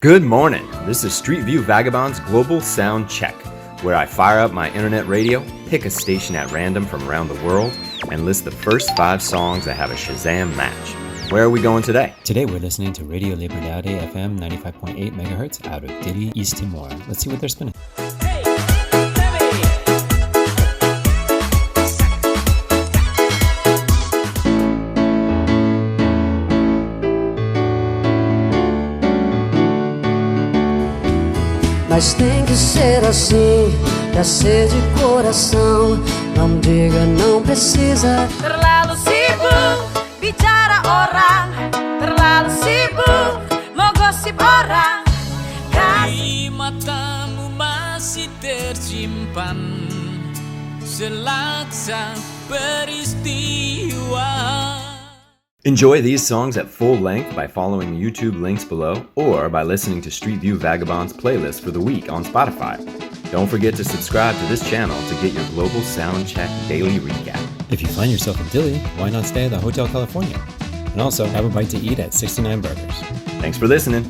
Good morning. This is Streetview Vagabond's Global Sound Check, where I fire up my internet radio, pick a station at random from around the world, and list the first 5 songs that have a Shazam match. Where are we going today? Today we're listening to Radio Liberdade FM 95.8 MHz out of Dili, East Timor. Let's see what they're spinning. Mas tem que ser assim, pra ser de coração. Não diga, não precisa. Terlalu sibuk bicara orang, terlalu sibuk mau gosip orang. Di matamu masih tersimpan selaksa peristiwa. Enjoy these songs at full length by following the YouTube links below or by listening to Streetview Vagabond's playlist for the week on Spotify. Don't forget to subscribe to this channel to get your Global Sound Check daily recap. If you find yourself in Dili, why not stay at the Hotel California? And also have a bite to eat at 69 Burgers. Thanks for listening.